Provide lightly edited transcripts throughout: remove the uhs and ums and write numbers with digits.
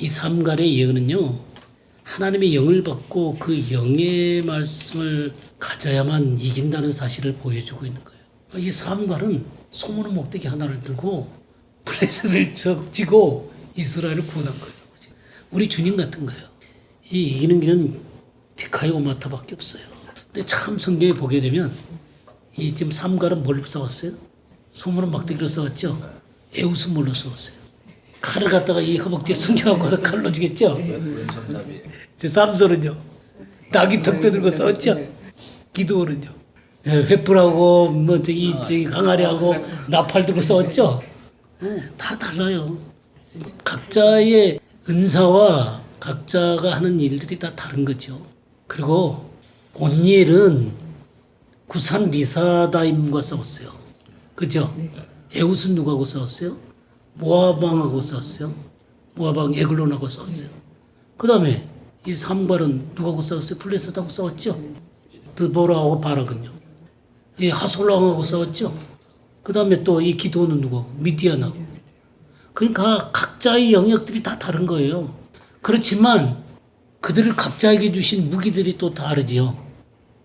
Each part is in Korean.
이 삼갈의 예언은요, 하나님의 영을 받고 그 영의 말씀을 가져야만 이긴다는 사실을 보여주고 있는 거예요. 이 삼갈은 소문의 목대기 하나를 들고 블레셋을 적지고 이스라엘을 구원한 거예요. 우리 주님 같은 거예요. 이 이기는 길은 디카이오마타밖에 없어요. 근데 참 성경에 보게 되면 이 지금 삼갈은 뭘 싸웠어요? 소문의 막대기로 싸웠죠. 에우스 뭘로 싸웠어요? 칼을 갖다가 이 허벅지에 숨겨갖고 칼로 주겠죠. 제 삼손은요, 낙이 턱뼈 들고 싸웠죠. 기도원은요, 횃불하고 뭐 저기 항아리하고 나팔 들고 싸웠죠. 다 달라요. 각자의 은사와 각자가 하는 일들이 다 다른 거죠. 그리고 온니엘은 구산 리사다임과 싸웠어요. 그죠? 에웃은 누구하고 싸웠어요? 모아방하고 싸웠어요. 모아방 에글론하고 싸웠어요. 그 다음에 이 삼갈은 누구하고 싸웠어요? 블레셋하고 싸웠죠. 드보라하고 바락은요. 이 하솔랑하고 싸웠죠. 그 다음에 또 이 기도는 누구하고? 미디안하고. 그러니까 각자의 영역들이 다 다른 거예요. 그렇지만 그들을 각자에게 주신 무기들이 또 다르지요.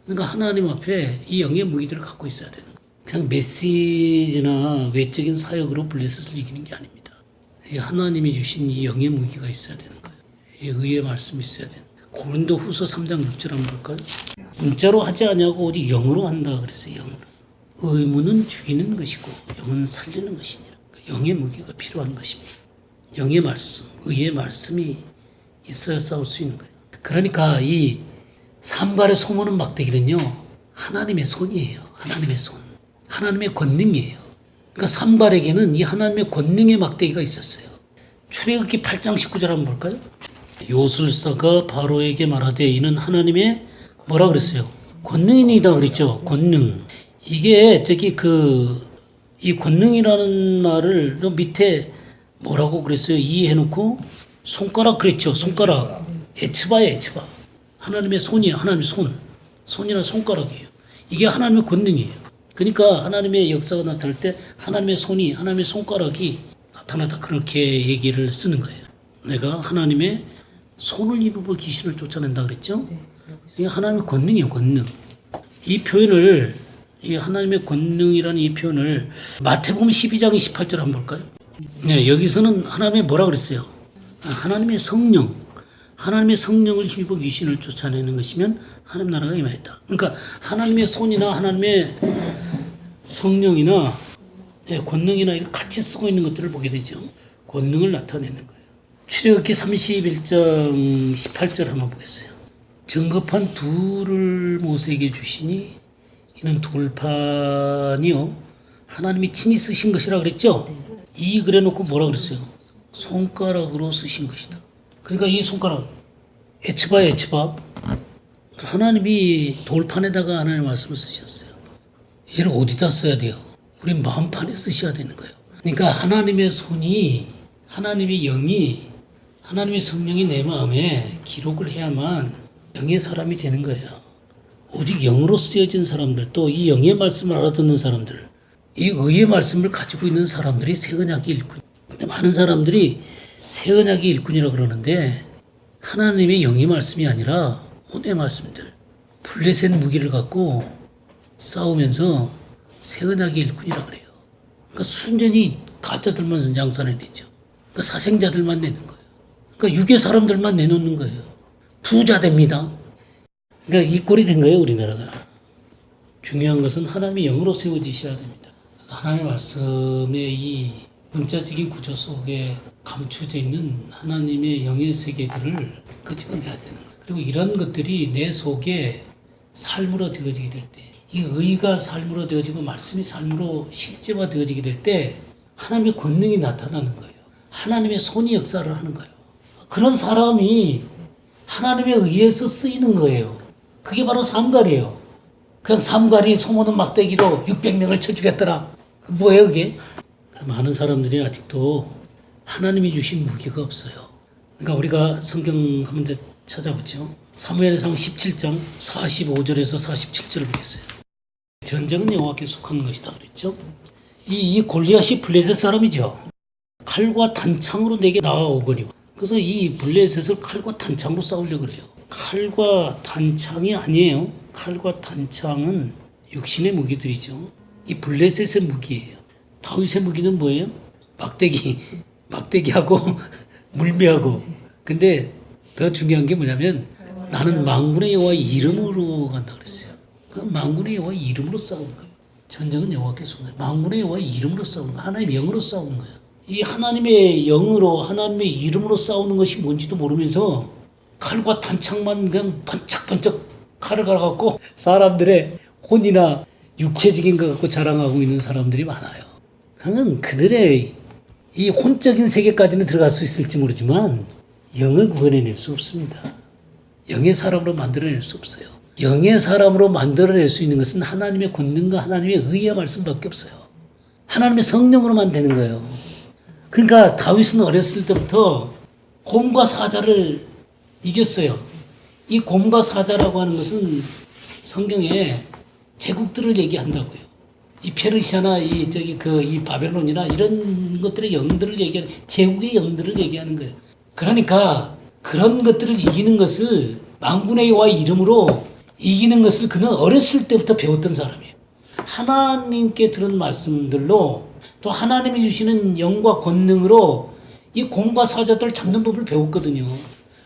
그러니까 하나님 앞에 이 영의 무기들을 갖고 있어야 되는 거예요. 그냥 메시지나 외적인 사역으로 블레셋을 이기는 게 아닙니다. 이 하나님이 주신 이 영의 무기가 있어야 되는 거예요. 이 의의 말씀이 있어야 되는 거예요. 고린도후서 3장 6절 한번 볼까요? 문자로 하지 아니하고 오직 영으로 한다 그랬어요. 영으로. 의무는 죽이는 것이고 영은 살리는 것이니라. 영의 무기가 필요한 것입니다. 영의 말씀, 의의 말씀이 있어야 싸울 수 있는 거예요. 그러니까 이 삼갈의 소문은 막대기는요, 하나님의 손이에요. 하나님의 손. 하나님의 권능이에요. 그러니까 삼갈에게는 이 하나님의 권능의 막대기가 있었어요. 출애굽기 8장 19절 한번 볼까요? 요술사가 바로에게 말하되 이는 하나님의 뭐라 그랬어요? 권능이다 그랬죠. 권능. 이게 이 권능이라는 말을 밑에 뭐라고 그랬어요? 이해해놓고 손가락 그랬죠. 손가락. 에츠바예요, 에츠바. 하나님의 손이에요. 하나님의 손. 손이나 손가락이에요. 이게 하나님의 권능이에요. 그러니까 하나님의 역사가 나타날 때 하나님의 손이, 하나님의 손가락이 나타나다 그렇게 얘기를 쓰는 거예요. 내가 하나님의 손을 입어 귀신을 쫓아낸다 그랬죠? 이게 하나님의 권능이에요, 권능. 이 표현을, 이 하나님의 권능이라는 이 표현을 마태복음 12장 28절 한번 볼까요? 네, 여기서는 하나님의 뭐라 그랬어요? 하나님의 성령, 하나님의 성령을 힘입어 귀신을 쫓아내는 것이면 하나님 나라가 임하였다. 그러니까 하나님의 손이나 하나님의 성령이나 권능이나 이렇게 같이 쓰고 있는 것들을 보게 되죠. 권능을 나타내는 거예요. 출애굽기 31장 18절 한번 보겠어요. 정급한 둘을 모세에게 주시니 이는 돌판이요 하나님이 친히 쓰신 것이라 그랬죠. 이 그래놓고 뭐라 그랬어요? 손가락으로 쓰신 것이다. 그러니까 이 손가락 에츠바예요, 에츠바. 하나님이 돌판에다가 하나님의 말씀을 쓰셨어요. 이제는 어디다 써야 돼요? 우리 마음판에 쓰셔야 되는 거예요. 그러니까 하나님의 손이, 하나님의 영이, 하나님의 성령이 내 마음에 기록을 해야만 영의 사람이 되는 거예요. 오직 영으로 쓰여진 사람들, 또 이 영의 말씀을 알아듣는 사람들, 이 의의 말씀을 가지고 있는 사람들이 새 언약의 일꾼. 근데 많은 사람들이 새 언약의 일꾼이라고 그러는데 하나님의 영의 말씀이 아니라 혼의 말씀들, 블레셋 무기를 갖고 싸우면서 새 언약의 일꾼이라고 그래요. 그러니까 순전히 가짜들만 양산해내죠. 그러니까 사생자들만 내는 거예요. 그러니까 육의 사람들만 내놓는 거예요. 부자 됩니다. 그러니까 이 꼴이 된 거예요, 우리나라가. 중요한 것은 하나님의 영으로 세워지셔야 됩니다. 하나님의 말씀의 이 문자적인 구조 속에 감추져 있는 하나님의 영의 세계들을 끄집어내야 되는 거예요. 그리고 이런 것들이 내 속에 삶으로 되어지게 될 때, 이 의가 삶으로 되어지고 말씀이 삶으로 실제화 되어지게 될 때 하나님의 권능이 나타나는 거예요. 하나님의 손이 역사를 하는 거예요. 그런 사람이 하나님에 의해서 쓰이는 거예요. 그게 바로 삼갈이에요. 그냥 삼갈이 소문은 막대기로 600명을 쳐주겠더라. 뭐예요 그게? 많은 사람들이 아직도 하나님이 주신 무기가 없어요. 그러니까 우리가 성경 한번 찾아보죠. 사무엘상 17장 45절에서 47절을 보겠어요. 전쟁은 여호와께 속하는 것이다 그랬죠. 이 골리앗이 블레셋 사람이죠. 칼과 단창으로 내게 나아오거니와 그래서 이 블레셋을 칼과 단창으로 싸우려고 그래요. 칼과 단창이 아니에요. 칼과 단창은 육신의 무기들이죠. 이 블레셋의 무기예요. 다윗의 무기는 뭐예요? 막대기하고 물매하고. 근데 더 중요한 게 뭐냐면 나는 만군의 여호와의 이름으로 간다 그랬어요. 그 만군의 여호와의 이름으로 싸우는 거예요. 전쟁은 여호와께서 쏘는 거예요. 만군의 여호와의 이름으로 싸우는 거예요. 하나님의 영으로 싸우는 거예요. 이 하나님의 영으로 하나님의 이름으로 싸우는 것이 뭔지도 모르면서 칼과 단창만 그냥 번쩍번쩍 칼을 갈아갖고 사람들의 혼이나 육체적인 것 갖고 자랑하고 있는 사람들이 많아요. 그러면 그들의 이 혼적인 세계까지는 들어갈 수 있을지 모르지만 영을 구원해낼 수 없습니다. 영의 사람으로 만들어낼 수 없어요. 영의 사람으로 만들어낼 수 있는 것은 하나님의 권능과 하나님의 의의 말씀밖에 없어요. 하나님의 성령으로만 되는 거예요. 그러니까 다윗은 어렸을 때부터 곰과 사자를 이겼어요. 이 곰과 사자라고 하는 것은 성경에 제국들을 얘기한다고요. 이 페르시아나 이 바벨론이나 이런 것들의 영들을 얘기하는 제국의 영들을 얘기하는 거예요. 그러니까 그런 것들을 이기는 것을 만군의 여호와의 이름으로 이기는 것을 그는 어렸을 때부터 배웠던 사람이에요. 하나님께 들은 말씀들로 또 하나님이 주시는 영과 권능으로 이 곰과 사자들 잡는 법을 배웠거든요.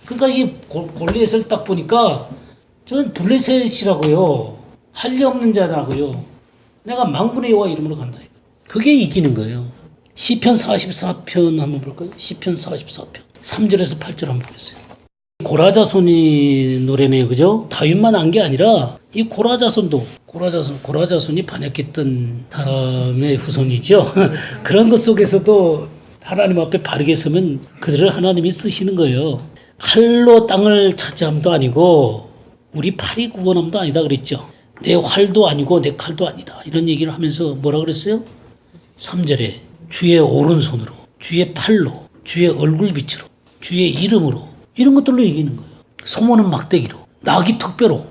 그러니까 이 골리앗을 딱 보니까 저는 블레셋이라고요. 할 리 없는 자라고요. 내가 만군의 여호와 이름으로 간다. 그게 이기는 거예요. 시편 44편 한번 볼까요? 시편 44편 3절에서 8절 한번 보겠어요. 고라자손이 노래네요. 그죠? 다윗만 한 게 아니라 이 고라자손이 반역했던 사람의 후손이죠. 그런 것 속에서도 하나님 앞에 바르게 서면 그들을 하나님이 쓰시는 거예요. 칼로 땅을 차지함도 아니고 우리 팔이 구원함도 아니다 그랬죠. 내 활도 아니고 내 칼도 아니다. 이런 얘기를 하면서 뭐라 그랬어요? 3절에 주의 오른손으로, 주의 팔로, 주의 얼굴빛으로, 주의 이름으로 이런 것들로 이기는 거예요. 소모는 막대기로, 나귀 턱뼈로.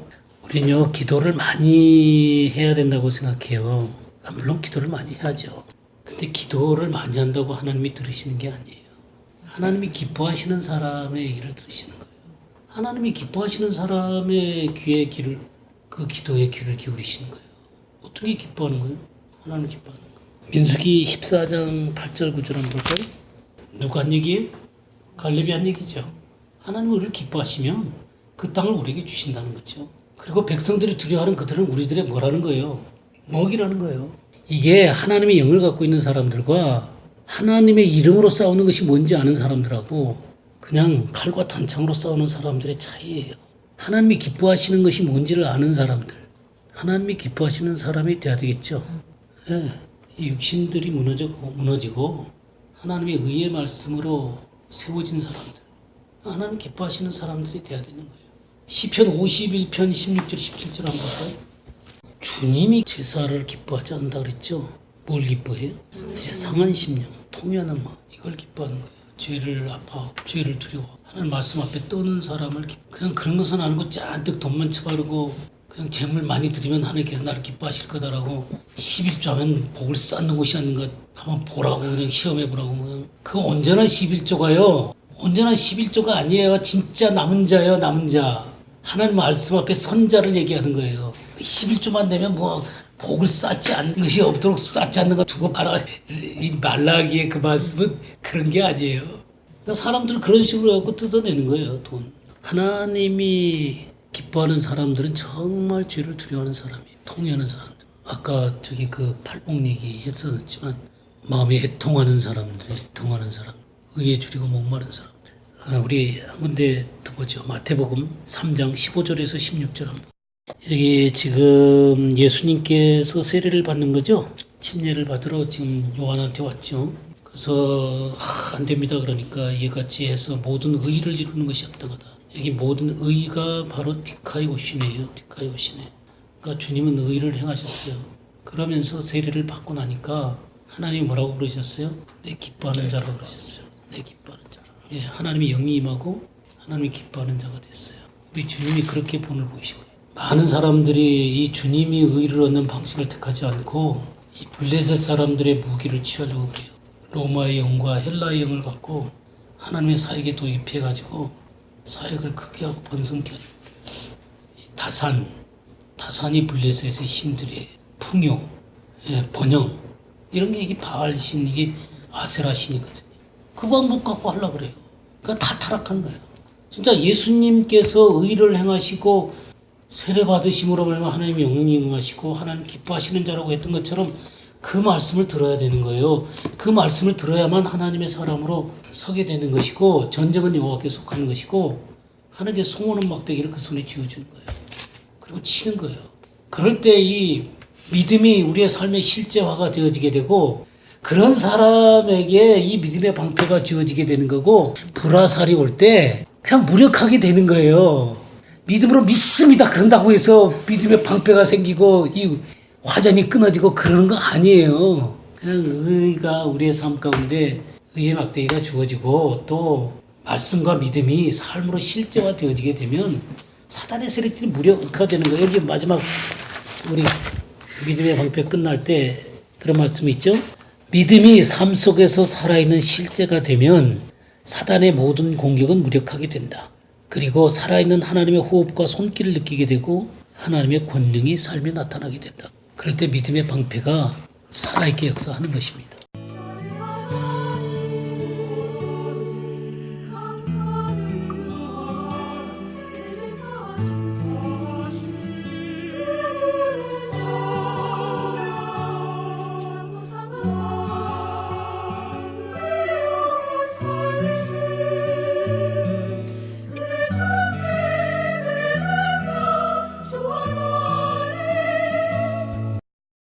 우리는요 기도를 많이 해야 된다고 생각해요. 물론 기도를 많이 해야죠. 근데 기도를 많이 한다고 하나님이 들으시는 게 아니에요. 하나님이 기뻐하시는 사람의 얘기를 들으시는 거예요. 하나님이 기뻐하시는 사람의 그 기도에 귀를 기울이시는 거예요. 어떤 게 기뻐하는 거예요? 하나님 기뻐하는 거예요. 민수기 14장 8절 9절 한번 볼까요? 누가 한 얘기예요? 갈렙이 한 얘기죠. 하나님이 우리를 기뻐하시면 그 땅을 우리에게 주신다는 거죠. 그리고 백성들이 두려워하는 그들은 우리들의 뭐라는 거예요? 먹이라는 거예요. 이게 하나님의 영을 갖고 있는 사람들과 하나님의 이름으로 싸우는 것이 뭔지 아는 사람들하고 그냥 칼과 단창으로 싸우는 사람들의 차이예요. 하나님이 기뻐하시는 것이 뭔지를 아는 사람들, 하나님이 기뻐하시는 사람이 돼야 되겠죠. 네, 이 육신들이 무너지고 하나님의 의의 말씀으로 세워진 사람들, 하나님 기뻐하시는 사람들이 돼야 되는 거예요. 시편 51편 16절 17절 한번 볼까요? 주님이 제사를 기뻐하지 않는다 그랬죠. 뭘 기뻐해요? 이제 상한 심령, 통회하는 마음, 이걸 기뻐하는 거예요. 죄를 아파하고 죄를 두려워 하나님 말씀 앞에 떠는 사람을 그냥 그런 것은 아니고 잔뜩 돈만 쳐바르고 그냥 재물 많이 드리면 하나님께서 나를 기뻐하실 거다라고 11조 하면 복을 쌓는 곳이 아닌가 한번 보라고 그냥 시험해 보라고 그냥 그 온전한 11조가요. 온전한 11조가 아니에요. 진짜 남은 자예요. 남은 자. 하나님 말씀 앞에 선자를 얘기하는 거예요. 11조만 되면 뭐 복을 쌓지 않는 것이 없도록 쌓지 않는 거 두고 봐라. 이 말라기의 그 말씀은 그런 게 아니에요. 그러니까 사람들은 그런 식으로 해갖고 뜯어내는 거예요. 돈. 하나님이 기뻐하는 사람들은 정말 죄를 두려워하는 사람이에요. 통회하는 사람들. 아까 그 팔복 얘기 했었지만 마음이 애통하는 사람들, 의에 줄이고 목마른 사람들. 우리 한 군데 더 보죠. 마태복음 3장 15절에서 16절 한번. 여기 지금 예수님께서 세례를 받는 거죠. 침례를 받으러 지금 요한한테 왔죠. 그래서 안 됩니다. 그러니까 이같이 해서 모든 의를 이루는 것이 합당하다. 여기 모든 의가 바로 디카이오시네요. 디카이오시네. 그러니까 주님은 의를 행하셨어요. 그러면서 세례를 받고 나니까 하나님이 뭐라고 부르셨어요? 내 기뻐하는 자라고 그러셨어요. 내 기뻐하는 자라. 예, 하나님이 영이 임하고 하나님이 기뻐하는 자가 됐어요. 우리 주님이 그렇게 본을 보이시고요. 많은 사람들이 이 주님이 의를 얻는 방식을 택하지 않고 이 블레셋 사람들의 무기를 취하려고 그래요. 로마의 영과 헬라의 영을 갖고 하나님의 사역에 도입해가지고 사역을 크게 하고 번성케 하는 다산이 블레셋의 신들의 풍요, 번영 이런 게 이게 바알신 이게 아세라 신이거든요. 그 방법 갖고 하려고 그래요. 그러니까 다 타락한 거예요. 진짜 예수님께서 의를 행하시고 세례 받으심으로 말미암아 하나님 영광이 임하시고 하나님 기뻐하시는 자라고 했던 것처럼 그 말씀을 들어야 되는 거예요. 그 말씀을 들어야만 하나님의 사람으로 서게 되는 것이고 전쟁은 여호와께 속하는 것이고 하나님의 송원은 막대기를 그 손에 쥐어주는 거예요. 그리고 치는 거예요. 그럴 때 이 믿음이 우리의 삶의 실제화가 되어지게 되고 그런 사람에게 이 믿음의 방패가 주어지게 되는 거고 불화살이 올 때 그냥 무력하게 되는 거예요. 믿음으로 믿습니다. 그런다고 해서 믿음의 방패가 생기고 이 화전이 끊어지고 그러는 거 아니에요. 그냥 의가 우리의 삶 가운데 의의 막대기가 주어지고 또 말씀과 믿음이 삶으로 실제화 되어지게 되면 사단의 세력들이 무력화되는 거예요. 여기 마지막 우리 믿음의 방패 끝날 때 그런 말씀이 있죠. 믿음이 삶 속에서 살아있는 실제가 되면 사단의 모든 공격은 무력하게 된다. 그리고 살아있는 하나님의 호흡과 손길을 느끼게 되고 하나님의 권능이 삶에 나타나게 된다. 그럴 때 믿음의 방패가 살아있게 역사하는 것입니다.